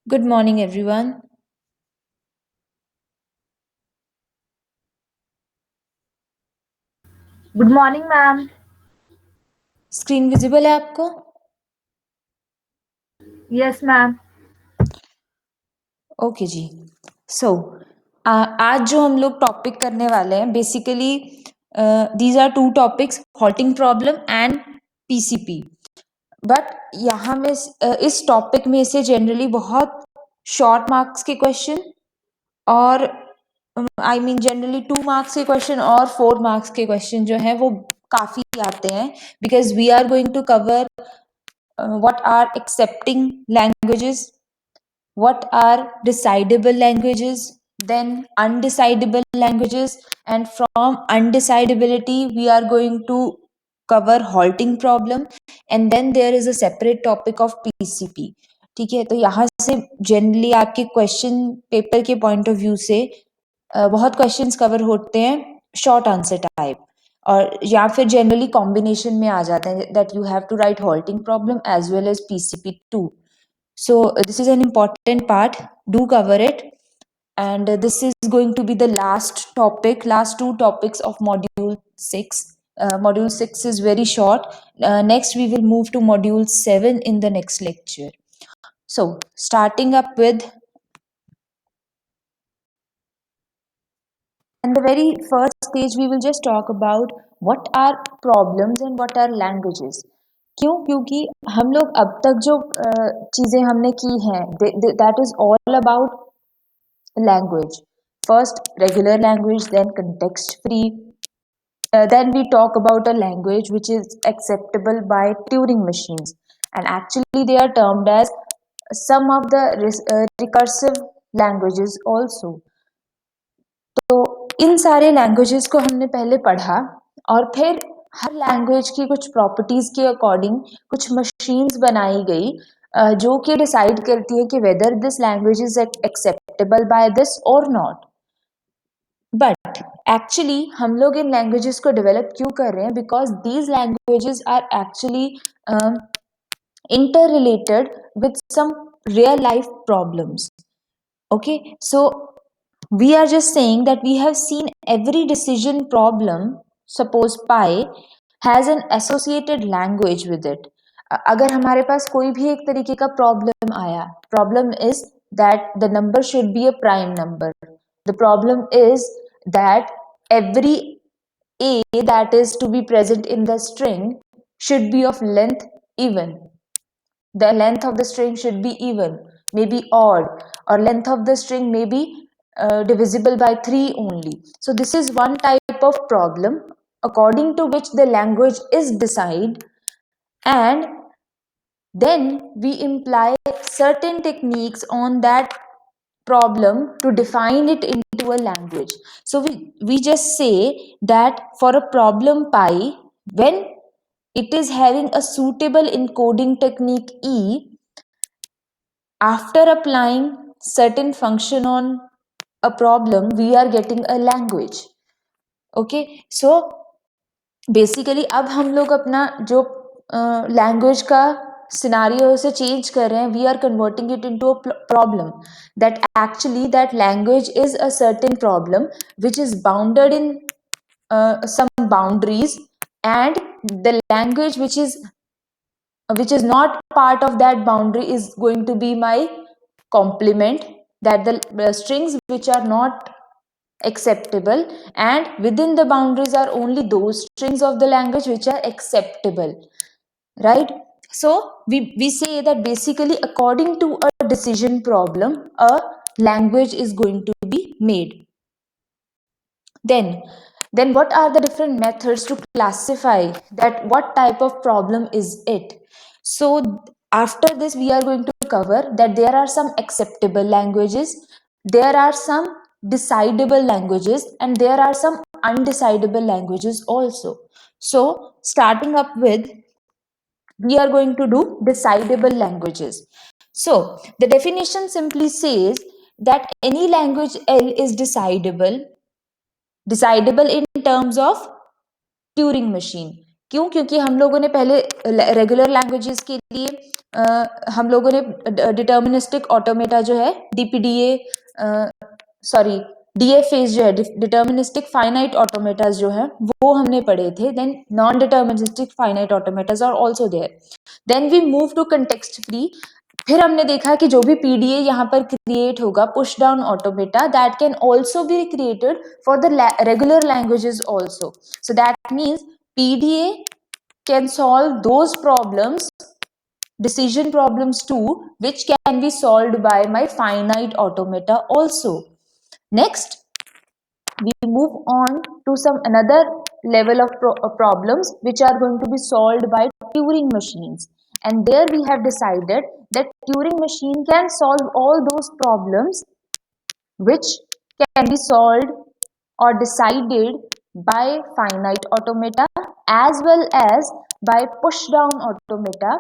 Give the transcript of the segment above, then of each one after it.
Good morning, everyone. Good morning, ma'am. Screen visible है आपको? Yes, ma'am. Okay जी। सो आज जो हम लोग टॉपिक करने वाले हैं basically these are two topics, halting problem and PCP. But यहाँ में इस टॉपिक में से जनरली बहुत शॉर्ट मार्क्स के क्वेश्चन और आई मीन जनरली 2 मार्क्स के क्वेश्चन और 4 मार्क्स के क्वेश्चन जो हैं वो काफ़ी आते हैं, because we are going to cover what are accepting languages, what are decidable languages, then undecidable languages, and from undecidability we are going to cover halting problem, and then there is a separate topic of pcp. ठीक है, तो यहाँ से generally आपके question paper के point of view से बहुत questions cover होते हैं शॉर्ट आंसर टाइप, और या फिर जनरली कॉम्बिनेशन में आ जाते हैं that you have to write halting problem as well as PCP too. So this is an important part. Do cover it. And this is going to be the last topic, last two topics of module 6. Module 6 is very short. Next, we will move to module 7 in the next lecture. So, starting up with, and the very first stage, we will just talk about what are problems and what are languages. क्यों? क्योंकि हम लोग अब तक जो चीज़ें हमने की हैं that is all about language. First, regular language, then context free. Then we talk about a language which is acceptable by Turing machines. And actually, they are termed as some of the recursive languages also. तो इन सारे languages को हमने पहले पढ़ा, और फिर हर language की कुछ प्रॉपर्टीज के अकॉर्डिंग कुछ मशीन्स बनाई गई जो कि डिसाइड करती है कि whether this language is acceptable by this और नॉट. बट एक्चुअली हम लोग इन लैंग्वेजेस को डेवलप क्यों कर रहे हैं? Because these languages are actually interrelated with some real life problems. Okay, so we are just saying that we have seen every decision problem, suppose pi, has an associated language with it. अगर हमारे पास कोई भी एक तरीके का problem आया, problem is that the number should be a prime number. The problem is that every a that is to be present in the string should be of length even. The length of the string should be even, maybe odd, or length of the string may be divisible by 3 only. So this is one type of problem according to which the language is decided, and then we imply certain techniques on that problem to define it into a language. So we just say that for a problem pi, when it is having a suitable encoding technique E, after applying certain function on a problem, we are getting a language. Okay, so basically अब हम लोग अपना जो language का scenario से change कर रहे हैं, we are converting it into a problem, that actually that language is a certain problem which is bounded in some boundaries, and the language which is not part of that boundary is going to be my complement, that the strings which are not acceptable, and within the boundaries are only those strings of the language which are acceptable, right? So we say that basically according to a decision problem a language is going to be made. Then what are the different methods to classify that what type of problem is it? So after this we are going to cover that there are some acceptable languages, there are some decidable languages, and there are some undecidable languages also. So starting up with, we are going to do decidable languages. So the definition simply says that any language L is decidable in terms of Turing machine. क्यों? क्योंकि हम लोगों ने पहले regular languages के लिए हम लोगों ने डिटर्मिनिस्टिक ऑटोमेटा जो है डीपीडीए सॉरी डीएफएस जो है डिटर्मिनिस्टिक फाइनाइट ऑटोमेटास जो है वो हमने पढ़े थे. Then non deterministic finite automatas are also there. Then we move to context free. फिर हमने देखा कि जो भी पीडीए यहाँ पर क्रिएट होगा push down automata that can also be created for the regular languages also. So that means PDA can solve those problems, decision problems too, which can be solved by my finite automata also. Next, we move on to some another level of problems which are going to be solved by Turing machines. And there we have decided that Turing machine can solve all those problems which can be solved or decided by finite automata as well as by push down automata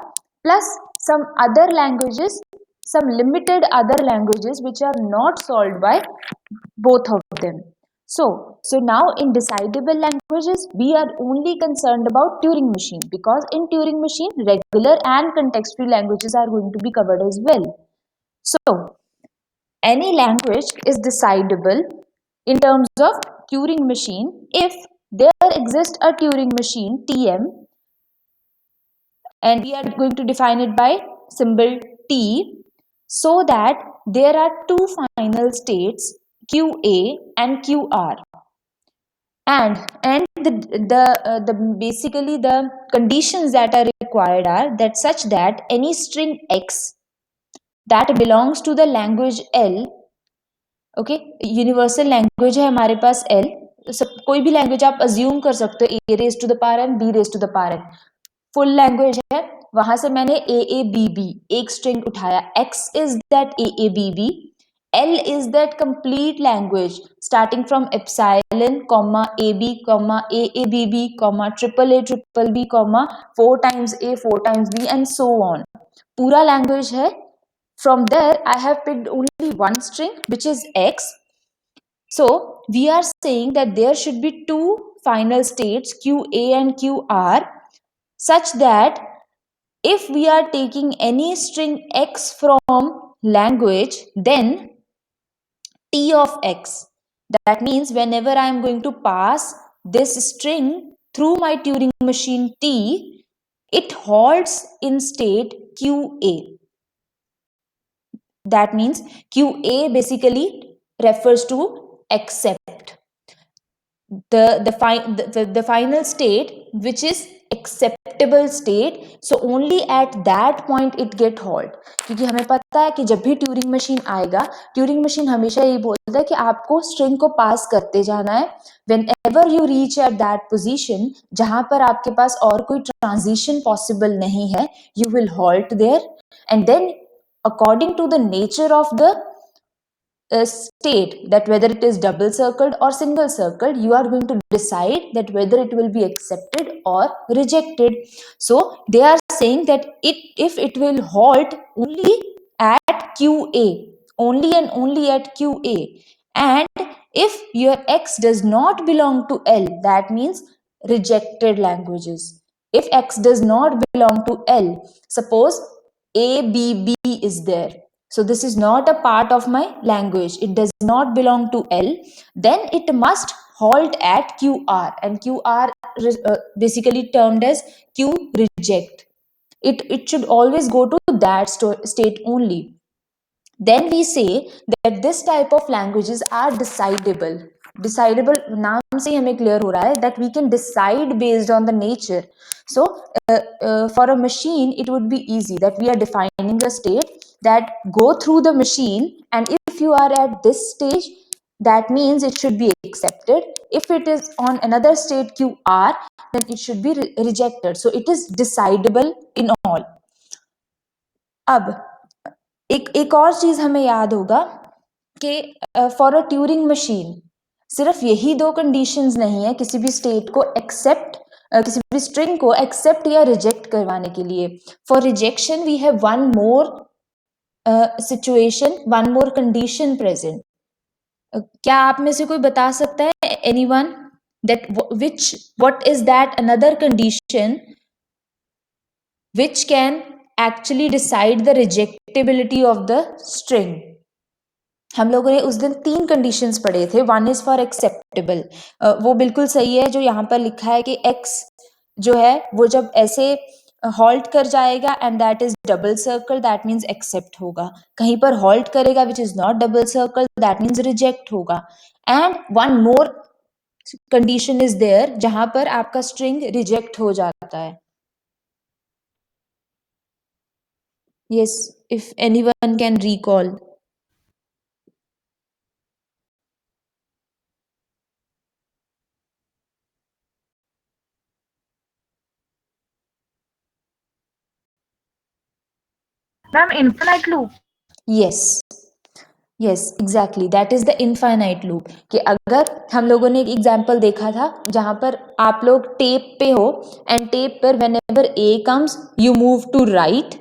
plus some other languages, some limited other languages which are not solved by both of them. So now in decidable languages we are only concerned about Turing machine, because in Turing machine regular and context free languages are going to be covered as well. So any language is decidable in terms of Turing machine if there exists a Turing machine TM, and we are going to define it by symbol T, so that there are two final states QA and QR, and the basically the conditions that are required are that such that any string X that belongs to the language L, okay, universal language है हमारे पास L. सब कोई भी language आप assume कर सकते हो, a raise to the power n, b raise to the power n, full language है. वहां से मैंने ए बी बी एक स्ट्रिंग उठाया. X is that a b b, L is that complete language starting from epsilon comma a b comma a b b comma triple b comma 4 times a 4 times b and so on. पूरा language है. From there, I have picked only one string, which is X. So, we are saying that there should be two final states, QA and QR, such that if we are taking any string X from language, then T of X. That means whenever I am going to pass this string through my Turing machine T, it halts in state QA. That means QA basically refers to accept. The final state which is acceptable state, so only at that point it get halt. क्योंकि हमें पता है कि जब भी Turing machine आएगा, Turing machine हमेशा ये बोलता है कि आपको स्ट्रिंग को पास करते जाना है. Whenever you reach at that position जहां पर आपके पास और कोई ट्रांजिशन पॉसिबल नहीं है, you will halt there, and then according to the nature of the state, that whether it is double circled or single circled, you are going to decide that whether it will be accepted or rejected. So they are saying that if it will halt only at QA, only and only at QA, and if your X does not belong to L, that means rejected languages. If X does not belong to L, suppose ABB is there, so this is not a part of my language, it does not belong to L, then it must halt at QR, and QR basically termed as Q reject. It should always go to that state only. Then we say that this type of languages are decidable. Decidable नाम से हमें clear हो रहा है that we can decide based on the nature. So for a machine it would be easy that we are defining a state that go through the machine, and if you are at this stage, that means it should be accepted. If it is on another state QR, then it should be rejected. So it is decidable in all. अब एक और चीज हमें याद होगा कि for a Turing machine सिर्फ यही दो कंडीशंस नहीं है किसी भी स्टेट को एक्सेप्ट, किसी भी स्ट्रिंग को एक्सेप्ट या रिजेक्ट करवाने के लिए. For rejection we have one more situation, one more condition present. क्या आप में से कोई बता सकता है? Anyone? that which what is that another condition which can actually decide the rejectability of the string. हम लोगों ने उस दिन 3 कंडीशंस पढ़े थे. One is for acceptable. वो बिल्कुल सही है जो यहाँ पर लिखा है कि x जो है वो जब ऐसे हॉल्ट कर जाएगा and that is double circle, that means accept होगा. कहीं पर हॉल्ट करेगा which is not double circle, that means reject होगा. And one more condition is there जहां पर आपका स्ट्रिंग रिजेक्ट हो जाता है. Yes, if anyone can recall. Ma'am, infinite loop. Yes, yes, exactly. That is the infinite loop. कि अगर हम लोगों ने एक एग्जाम्पल देखा था जहां पर आप लोग टेप पे हो एंड टेप पर whenever A comes you move to right,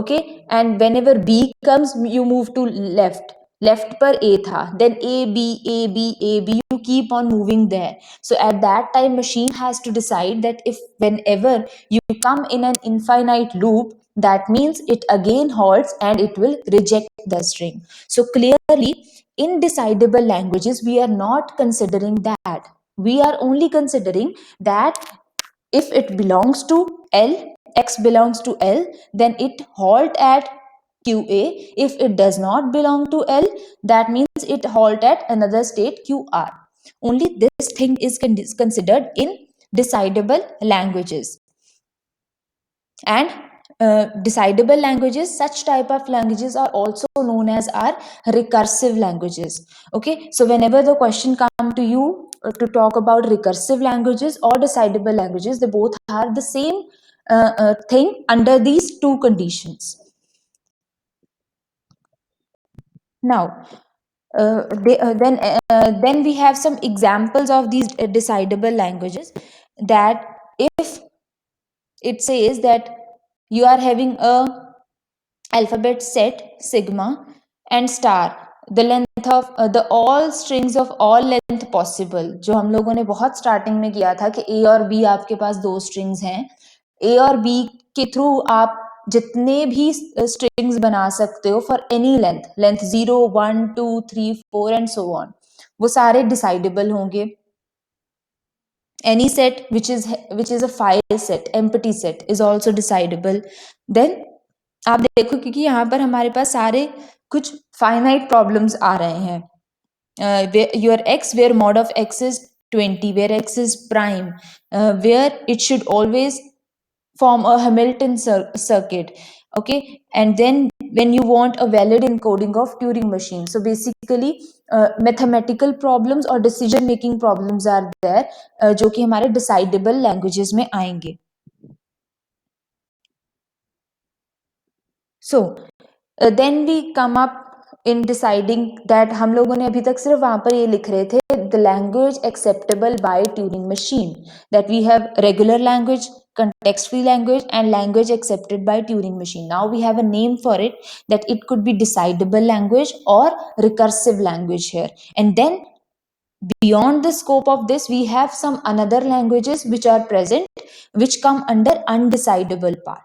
okay, and whenever B comes you move to left. Left पर A था, then A B A B A B, you keep on moving there. So at that time machine has to decide that if whenever you come in an infinite loop, that means it again halts and it will reject the string. So clearly in decidable languages we are not considering that. We are only considering that if it belongs to L, x belongs to L, then it halt at QA. If it does not belong to L, that means it halt at another state QR. Only this thing is considered in decidable languages. And decidable languages, such type of languages are also known as our recursive languages. Okay, so whenever the question come to you to talk about recursive languages or decidable languages, they both are the same thing under these two conditions. Now then we have some examples of these decidable languages. That if it says that you are having a alphabet set sigma and star, the length of the all strings of all length possible, जो हम लोगों ने बहुत starting में किया था कि a और b आपके पास दो स्ट्रिंग्स हैं, a और b के थ्रू आप जितने भी स्ट्रिंग्स बना सकते हो for any length 0 1 2 3 4 and so on, वो सारे डिसाइडेबल होंगे. Any set which is a file set, empty set is also decidable. Then आप देखो क्योंकि यहाँ पर हमारे पास सारे कुछ फाइनाइट प्रॉब्लम्स आ रहे हैं. Your x where mod of x is 20, where x is prime, where it should always form a Hamilton circuit. Okay, and then when you want a valid encoding of Turing machine, so basically mathematical problems or decision making problems are there जो कि हमारे decidable languages में आएंगे. So then we come up in deciding that हम लोगों ने अभी तक सिर्फ वहां पर ये लिख रहे थे the language acceptable by Turing machine, that we have regular language, context free language and language accepted by Turing machine. Now we have a name for it, that it could be decidable language or recursive language here. And then beyond the scope of this we have some another languages which are present, which come under undecidable part.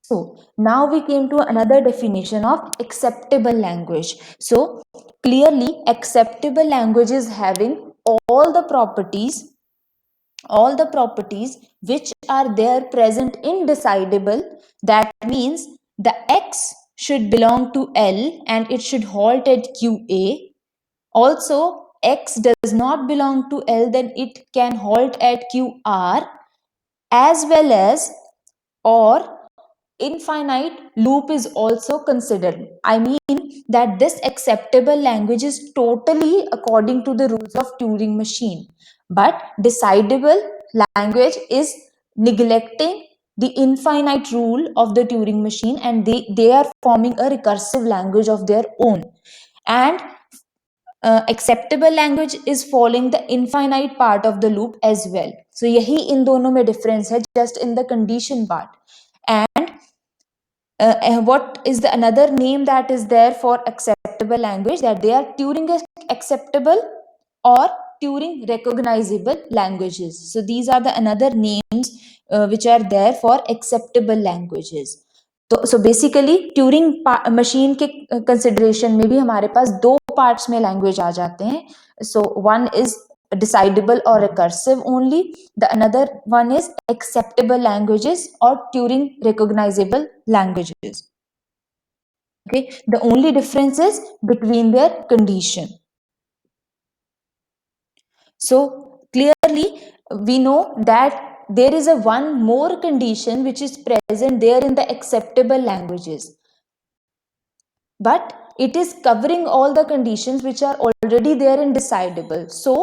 So now we came to another definition of acceptable language. So clearly acceptable language is having all the properties which are there present in decidable. That means the x should belong to L and it should halt at QA. Also x does not belong to L, then it can halt at QR, as well as or infinite loop is also considered. I mean that this acceptable language is totally according to the rules of Turing machine, but decidable language is neglecting the infinite rule of the Turing machine, and they are forming a recursive language of their own. And acceptable language is following the infinite part of the loop as well. So यही इन दोनों में difference है, just in the condition part. And what is the another name that is there for acceptable acceptable language, that they are Turing acceptable or Turing recognizable languages. So these are the another names which are there for acceptable languages. तो basically Turing machine के consideration में भी हमारे पास दो parts में language आ जाते हैं. So one is decidable or recursive only, the another one is acceptable languages or Turing recognizable languages. Okay, the only difference is between their condition. So clearly we know that there is a one more condition which is present there in the acceptable languages, but it is covering all the conditions which are already there in decidable. So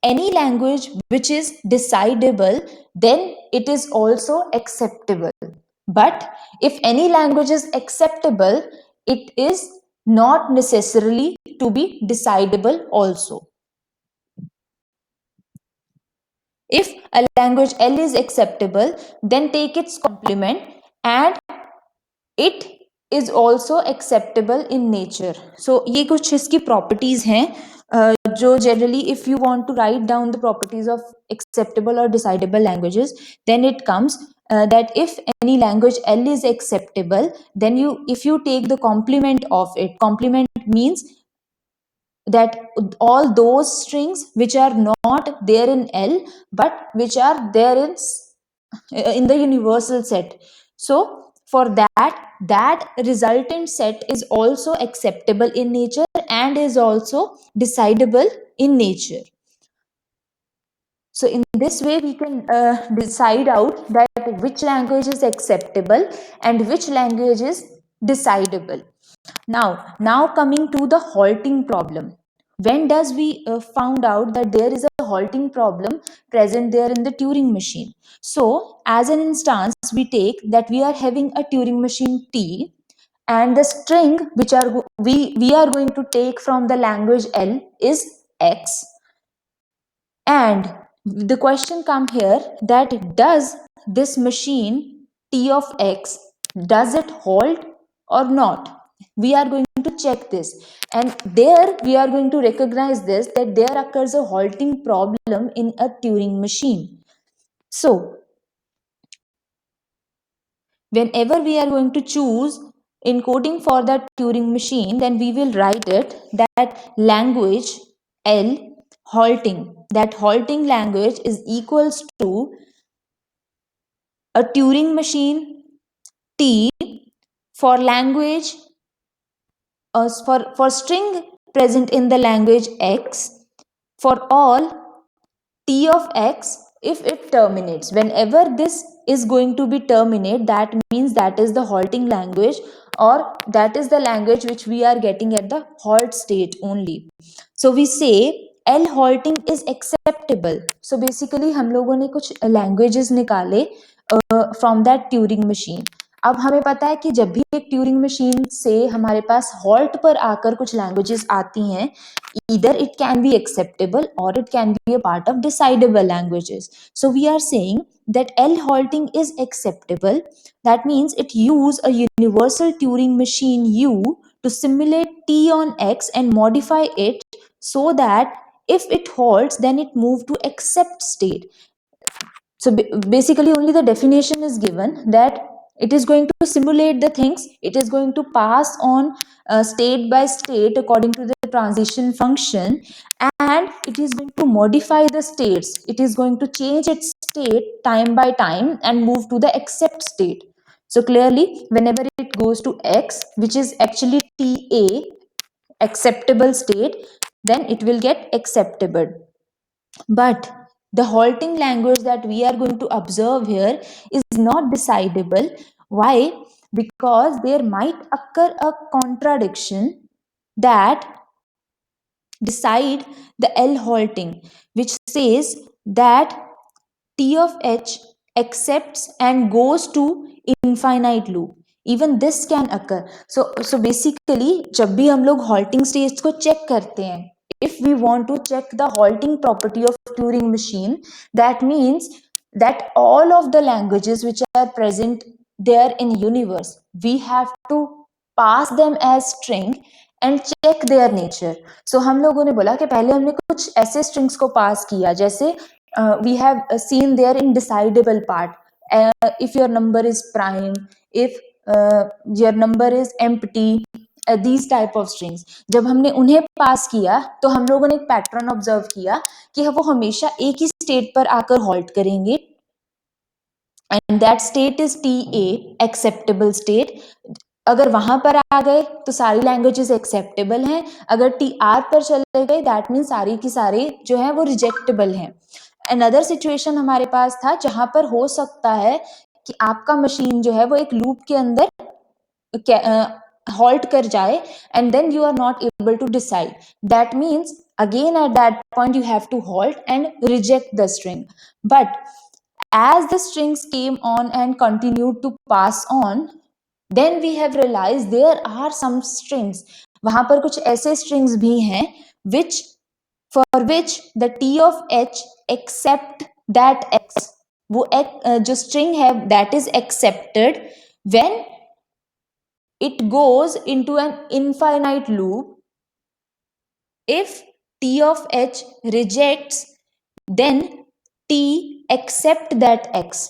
any language which is decidable, then it is also acceptable. But if any language is acceptable, it is not necessarily to be decidable also. If a language L is acceptable, then take its complement and it is also acceptable in nature. So ये कुछ इसकी properties हैं जो generally if you want to write down the properties of acceptable or decidable languages, then it comes that if any language L is acceptable, then if you take the complement of it, complement means that all those strings which are not there in L but which are there in the universal set. So for that resultant set is also acceptable in nature and is also decidable in nature. So in this way we can decide out that which language is acceptable and which language is decidable. Now coming to the halting problem. When does we found out that there is a halting problem present there in the Turing machine? So as an instance, we take that we are having a Turing machine T, and the string which we are going to take from the language L is X. And the question come here that does this machine T of X, does it halt or not? We are going to check this, and there we are going to recognize this, that there occurs a halting problem in a Turing machine. So whenever we are going to choose encoding for that Turing machine, then we will write it that language L halting, that halting language is equals to a Turing machine T for language for string present in the language X for all T of X if it terminates. Whenever this is going to be terminate, that means that is the halting language, or that is the language which we are getting at the halt state only. So we say L halting is acceptable. So basically हम लोगों ने कुछ languages निकाले from that Turing machine. अब हमें पता है कि जब भी एक ट्यूरिंग मशीन से हमारे पास हॉल्ट पर आकर कुछ लैंग्वेजेस आती हैं, either it can be acceptable or it can be a part of decidable languages. So we are saying that L halting is acceptable. That means it use a universal Turing machine U to simulate T on X and modify it so that if it halts, then it move to accept state. So basically only the definition is given that it is going to simulate the things, it is going to pass on state by state according to the transition function, and it is going to modify the states, it is going to change its state time by time and move to the accept state. So clearly whenever it goes to X, which is actually TA, acceptable state, then it will get acceptable. But the halting language that we are going to observe here is not decidable. Why? Because there might occur a contradiction that decide the L halting, which says that T of H accepts and goes to infinite loop. Even this can occur. So basically जब भी हम लोग halting states को check करते हैं, if we want to check the halting property of Turing machine, that means that all of the languages which are present there in universe, we have to pass them as string, and check their nature. So हम लोगों ने बोला कि पहले हमने कुछ ऐसे strings को pass किया जैसे we have seen there in decidable part, if your number is prime, if your number is empty, these type of strings. जब हमने उन्हें पास किया तो हम लोगों ने एक पैटर्न ऑब्जर्व किया कि वो हमेशा एक ही स्टेट पर आकर हॉल्ट करेंगे, and that state is T A, acceptable state. अगर वहां पर आ गए तो सारी लैंग्वेजेस एक्सेप्टेबल हैं, अगर टी आर पर चले गए दैट मीन सारी की सारी जो है वो रिजेक्टेबल हैं. अनदर सिचुएशन हमारे पास था जहां पर हो सकता है कि आपका मशीन जो है वो एक लूप के अंदर halt कर जाए and then you are not able to decide. That means again at that point you have to halt and reject the string. But as the strings came on and continued to pass on, then we have realized there are some strings, वहां पर कुछ ऐसे strings भी हैं which for which the t of h accept that x, वो जो string है that is accepted when it goes into an infinite loop. If t of h rejects, then t accept that x.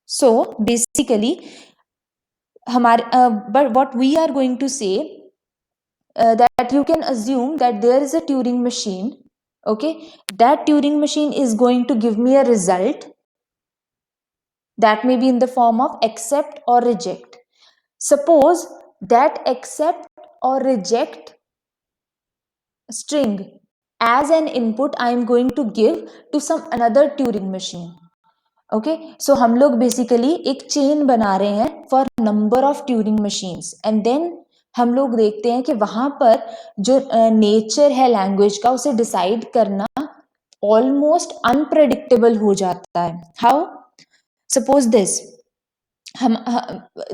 So basically, but what we are going to say, that you can assume that there is a Turing machine. Okay, that Turing machine is going to give me a result that may be in the form of accept or reject. Suppose that accept or reject string as an input I am going to give to some another Turing machine. Okay, so हम लोग basically एक chain बना रहे हैं for number of Turing machines, and then हम लोग देखते हैं कि वहां पर जो नेचर है लैंग्वेज का उसे डिसाइड करना ऑलमोस्ट अनप्रेडिक्टेबल हो जाता है. How? Suppose this,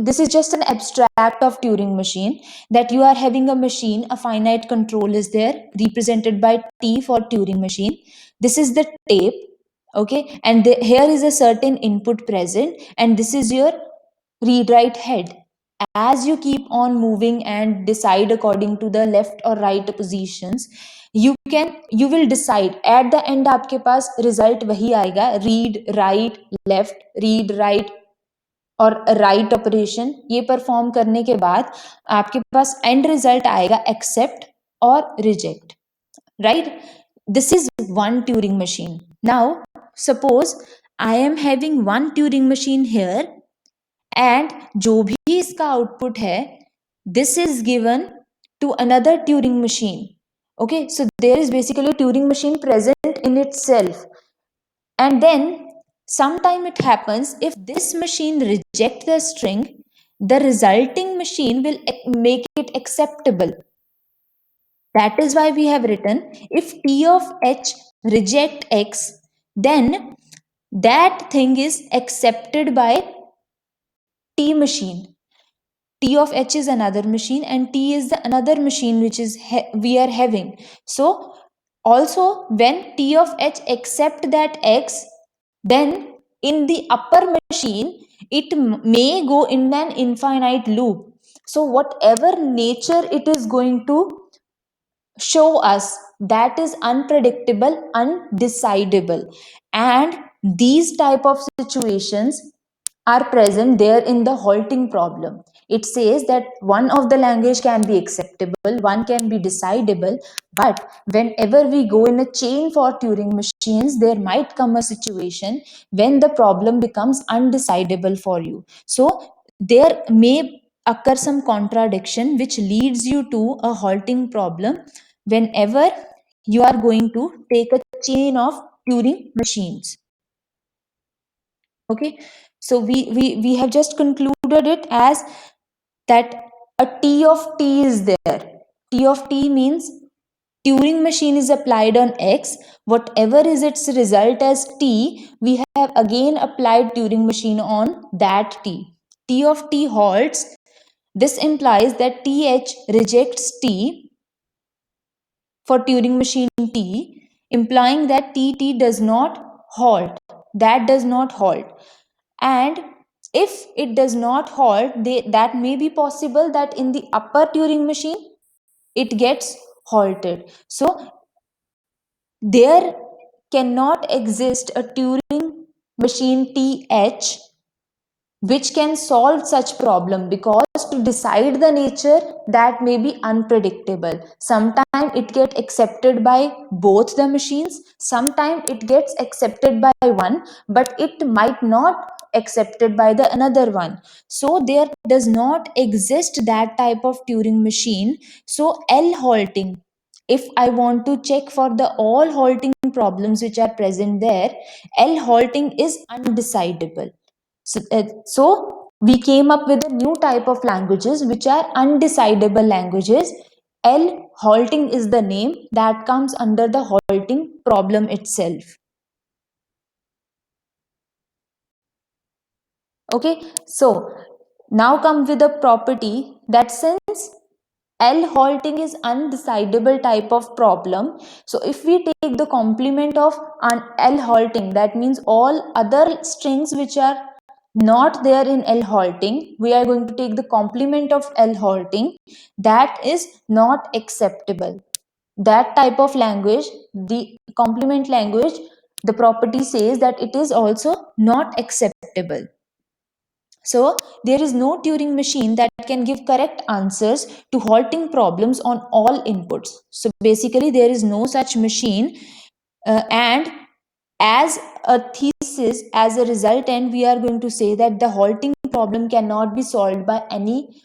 this is just an abstract of Turing machine, that you are having a machine, a finite control is there represented by T for Turing machine. This is the tape, okay, and here is a certain input present, and this is your read write head. As you keep on moving and decide according to the left or right positions, you will decide at the end आपके पास result वही आएगा, read right left, read right और right operation. ये perform करने के बाद आपके पास एंड रिजल्ट आएगा एक्सेप्ट और reject, right? This is one Turing machine. Now suppose I am having one Turing machine here, and जो भी इसका आउटपुट है this is given to another Turing machine. Okay, so there is basically a Turing machine present in itself, and then sometime it happens if this machine reject the string, the resulting machine will make it acceptable. That is why we have written if t of h reject x, then that thing is accepted by t machine. T of h is another machine and t is the another machine which is we are having. So also when t of h accept that x, then in the upper machine it may go in an infinite loop. So whatever nature it is going to show us, that is unpredictable, undecidable, and these type of situations are present there in the halting problem. It says that one of the language can be acceptable, one can be decidable, but whenever we go in a chain for Turing machines, there might come a situation when the problem becomes undecidable for you. So there may occur some contradiction which leads you to a halting problem whenever you are going to take a chain of Turing machines. Okay, so we have just concluded it as that a t of t is there. T of t means Turing machine is applied on x, whatever is its result as t, we have again applied Turing machine on that t. T of t halts. This implies that th rejects t for Turing machine t, implying that tt does not halt. That does not halt. And if it does not halt, that may be possible that in the upper Turing machine it gets halted. So there cannot exist a Turing machine TH which can solve such problem, because to decide the nature, that may be unpredictable. Sometimes it get accepted by both the machines, sometimes it gets accepted by one, but it might not accepted by the another one. So there does not exist that type of Turing machine. So L halting, if I want to check for the all halting problems which are present there, L halting is undecidable. So we came up with a new type of languages which are undecidable languages. L halting is the name that comes under the halting problem itself. Okay, so now come with a property that since L halting is undecidable type of problem. So if we take the complement of an L halting, that means all other strings which are not there in L halting, we are going to take the complement of L halting, that is not acceptable. That type of language, the complement language, the property says that it is also not acceptable. So, there is no Turing machine that can give correct answers to halting problems on all inputs. So, basically, there is no such machine, and as a thesis, as a resultant, we are going to say that the halting problem cannot be solved by any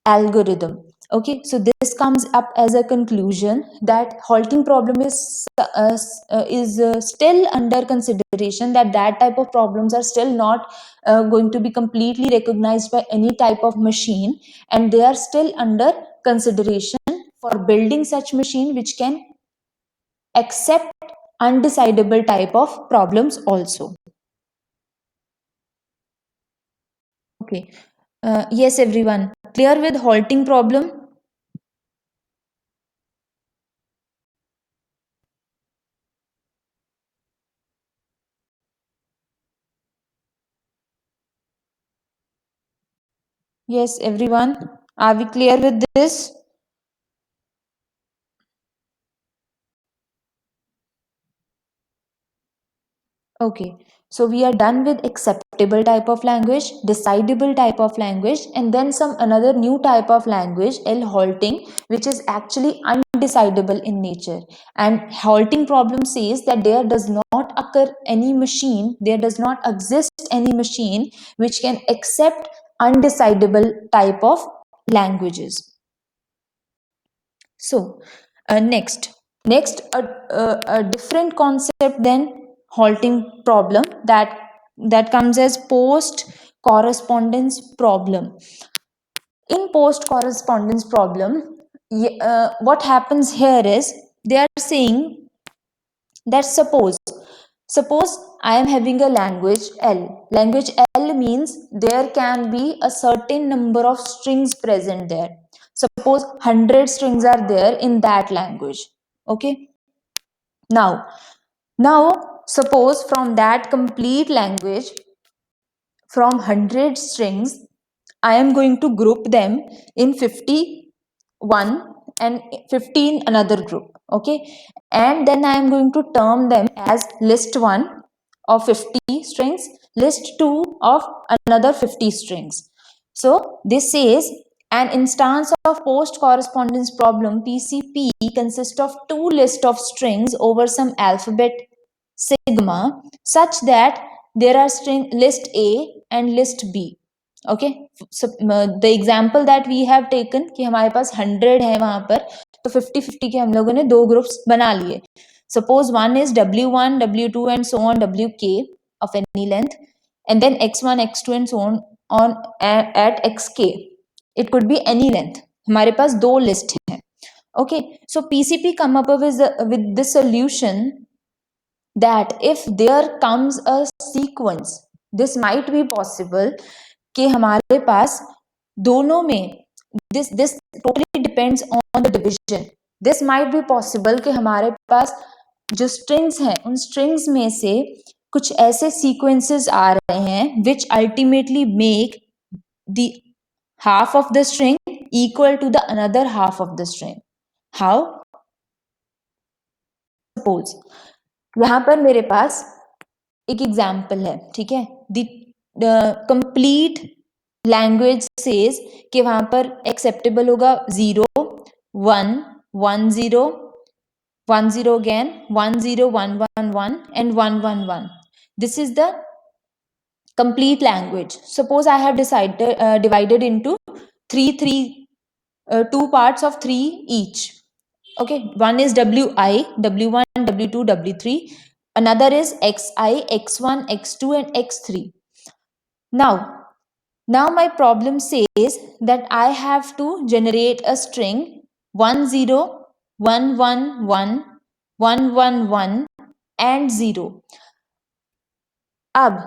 algorithm. Okay, so this comes up as a conclusion that halting problem is still under consideration, that type of problems are still not going to be completely recognized by any type of machine, and they are still under consideration for building such machine which can accept undecidable type of problems also. Okay, yes everyone, clear with halting problem? Yes, everyone. Are we clear with this? Okay. So we are done with acceptable type of language, decidable type of language, and then some another new type of language, L halting, which is actually undecidable in nature. And halting problem says that there does not occur any machine, there does not exist any machine which can accept undecidable type of languages. So, next a different concept than halting problem, that comes as post correspondence problem. In post correspondence problem, what happens here is they are saying that suppose I am having a language L. Language L means there can be a certain number of strings present there. Suppose 100 strings are there in that language. Okay, now suppose from that complete language, from 100 strings, I am going to group them in 51 and 15 another group. Okay, and then I am going to term them as list 1 of 50 strings, list 2 of another 50 strings. So this says an instance of post correspondence problem PCP consists of two lists of strings over some alphabet sigma, such that there are string list A and list B. Okay, so the example that we have taken कि हमारे पास 100 है वहां पर, तो 50-50 के हम लोगों ने दो ग्रुप्स बना लिए. Suppose one is W1, W2 and so on WK of any length, and then X1, X2 and so on at XK. It could be any length. हमारे पास दो लिस्ट हैं. Okay, so PCP come up with this solution that if there comes a sequence, this might be possible कि हमारे पास दोनों में, this totally depends on the division. This might be possible कि हमारे पास जो strings हैं उन strings में से कुछ ऐसे sequences आ रहे हैं which ultimately make the half of the string equal to the another half of the string. How, suppose यहाँ पर मेरे पास एक एग्जाम्पल है, ठीक है। द कंप्लीट लैंग्वेज सेज कि वहां पर एक्सेप्टेबल होगा 0 1 1 0 1 0 again 1 0 1 1 1 and 1 1 1. This is the complete language. Suppose I have decided divided into three two parts of 3 each. Okay, one is wi, w1, w2, w3. Another is xi, x1, x2 and x3. Now my problem says that I have to generate a string 1 0 1 1 1 1 1 1 and 0. अब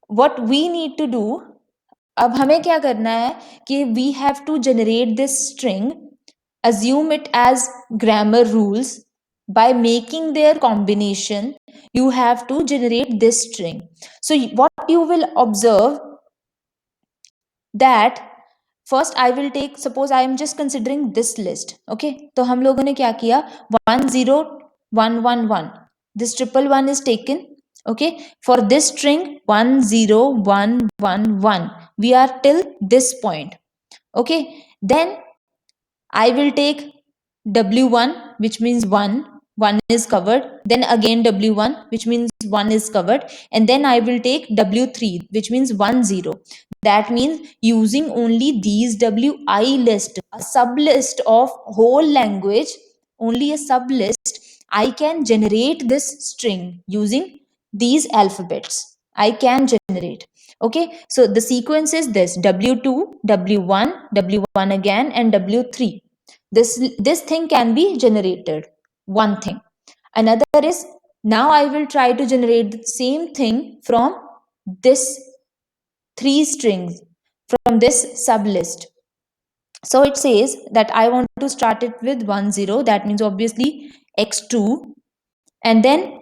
what we need to do, अब हमें क्या करना है कि we have to generate this string, assume it as grammar rules. By making their combination, you have to generate this string. So what you will observe that first I will take, suppose I am just considering this list. Okay, तो हम लोगों ने क्या किया, 1 0 1 1 1, this triple one is taken. Okay, for this string 1 0 1 1 1 we are till this point. Okay, then I will take w1 which means 1 is covered, then again w1 which means 1 is covered, and then I will take w3 which means 1 0. That means using only these wi list, a sub list of whole language, only a sub list, I can generate this string using these alphabets. I can generate. Okay, so the sequence is this: w2 w1 w1 again and w3. This thing can be generated, one thing. Another is, now I will try to generate the same thing from this three strings, from this sub list. So it says that I want to start it with 1 0, that means obviously x2, and then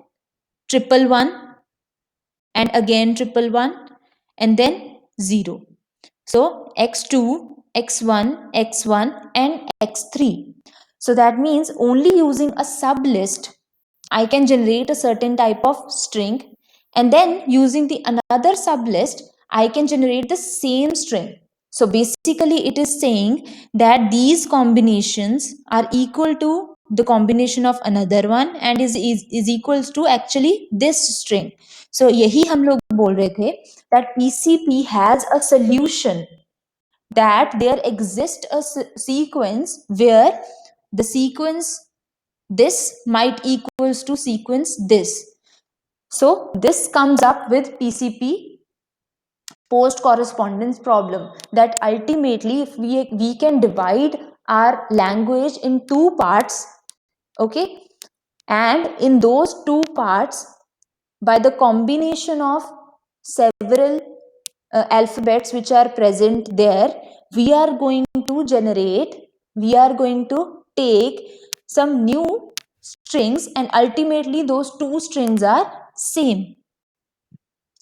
triple one, and again triple one, and then 0. So x2, x1, x1 and x3. So that means only using a sub list I can generate a certain type of string, and then using the another sub list I can generate the same string. So basically it is saying that these combinations are equal to the combination of another one and is equals to actually this string. So यही हम लोग बोल रहे थे that PCP has a solution, that there exists a sequence where the sequence this might equals to sequence this. So this comes up with PCP, post correspondence problem, that ultimately if we can divide our language in two parts. Okay, and in those two parts, by the combination of several alphabets which are present there, we are going to generate, we are going to take some new strings, and ultimately those two strings are same,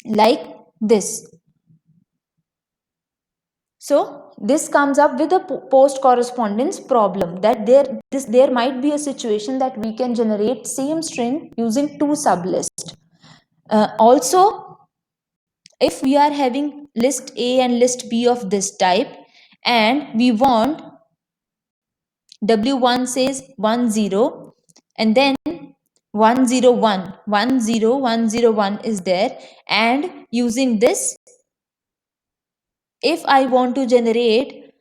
like this. So this comes up with a post correspondence problem, that there might be a situation that we can generate same string using two sublists. Also, if we are having list A and list B of this type, and we want w1 says 1 0, and then 1 0 1 1 0 1 0 1 is there, and using this, if I want to generate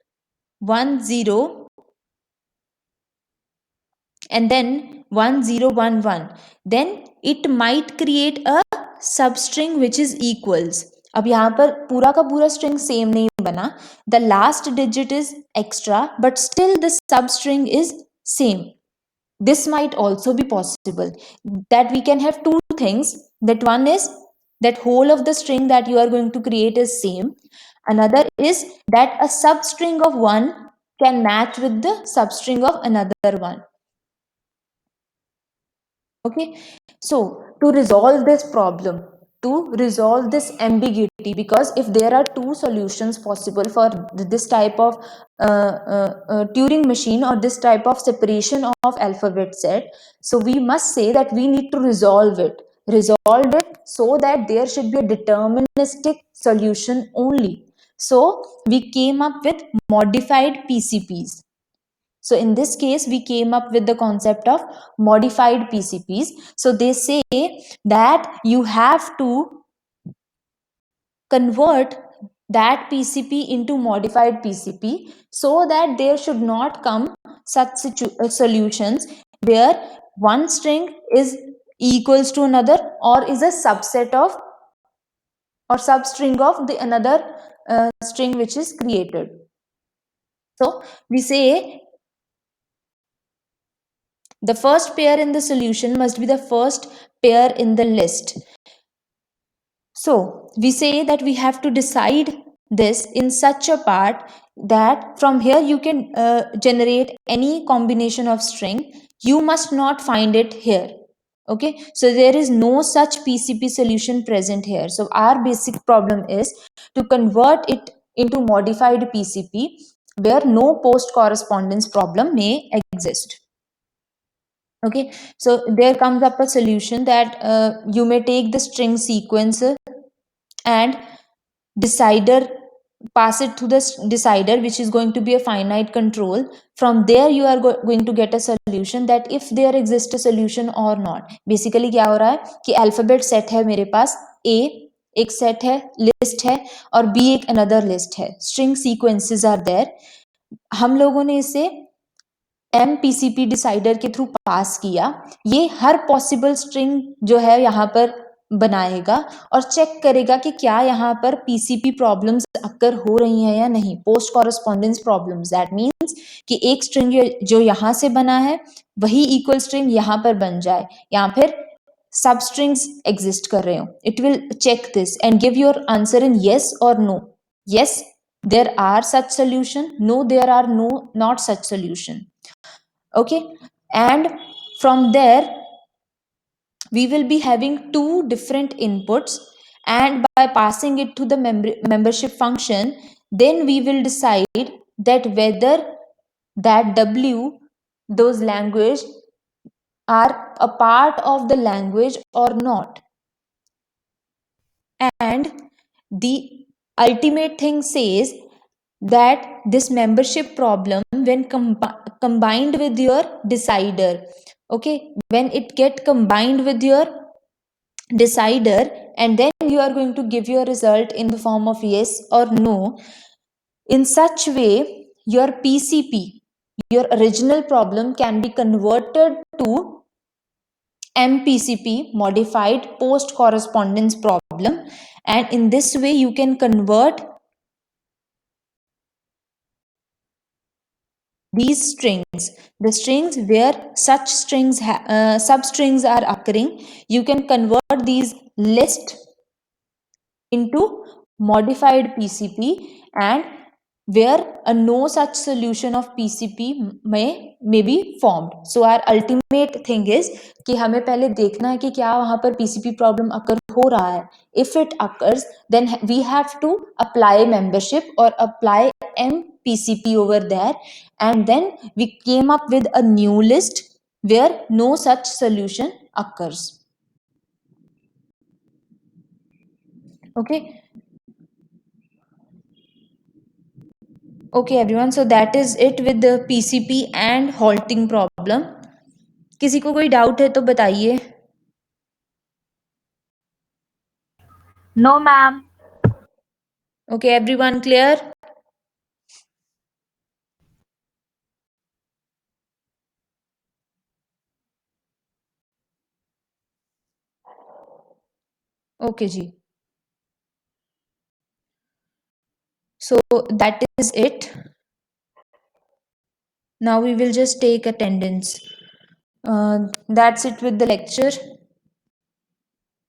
1 0 and then 1 0 1 1, then it might create a substring which is equals. अब यहाँ पर पूरा का पूरा string same नहीं बना, the last digit is extra but still the substring is same. This might also be possible, that we can have two things, that one is that whole of the string that you are going to create is same, another is that a substring of one can match with the substring of another one. Okay, so to resolve this problem, to resolve this ambiguity, probability, because if there are two solutions possible for this type of Turing machine or this type of separation of alphabet set, so we must say that we need to resolve it so that there should be a deterministic solution only. So we came up with modified PCPs. So in this case, we came up with the concept of modified PCPs. So they say that you have to convert that PCP into modified PCP so that there should not come such solutions where one string is equals to another or is a subset of or substring of the another string which is created. So we say the first pair in the solution must be the first pair in the list. So we say that we have to decide this in such a part that from here you can generate any combination of string. You must not find it here. Okay, so there is no such PCP solution present here. So our basic problem is to convert it into modified PCP where no post correspondence problem may exist. Okay, so there comes up a solution that you may take the string sequence and decider, pass it to the decider, which is going to be a finite control. From there you are going to get a solution that if there exists a solution or not. Basically क्या हो रहा है कि alphabet set है मेरे पास, A एक set है, list है, और B एक अनदर लिस्ट है, स्ट्रिंग सीक्वेंसेस आर देयर. हम लोगों ने इसे MPCP डिसाइडर के थ्रू पास किया. ये हर पॉसिबल स्ट्रिंग जो है यहाँ पर बनाएगा और चेक करेगा कि क्या यहाँ पर पीसीपी प्रॉब्लम्स अक्कर हो रही हैं या नहीं, post correspondence problems. That means कि एक स्ट्रिंग जो यहाँ से बना है वही इक्वल स्ट्रिंग यहाँ पर बन जाए या फिर सब स्ट्रिंग्स एग्जिस्ट कर रहे हो. It will check this and give your answer in yes or no. Yes, there are such solution. No, there are not such solution. Okay, and from there we will be having two different inputs, and by passing it to the membership function, then we will decide that whether that W, those language are a part of the language or not. And the ultimate thing says that this membership problem when combined with your decider, okay, when it get combined with your decider, and then you are going to give your result in the form of yes or no, in such way your PCP, your original problem, can be converted to MPCP, modified post correspondence problem. And in this way you can convert these strings, the strings where such strings substrings are occurring, you can convert these list into modified PCP, and where a no such solution of PCP may be formed. So our ultimate thing is कि हमें पहले देखना है कि क्या वहाँ पर PCP problem occur हो रहा है. If it occurs, then we have to apply membership or apply MPCP over there, and then we came up with a new list where no such solution occurs. Okay. Okay everyone, so that is it with the PCP and halting problem. किसी को कोई doubt है तो बताइए. No, ma'am. Okay, everyone clear? Okay ji. So that is it. Now we will just take attendance. That's it with the lecture.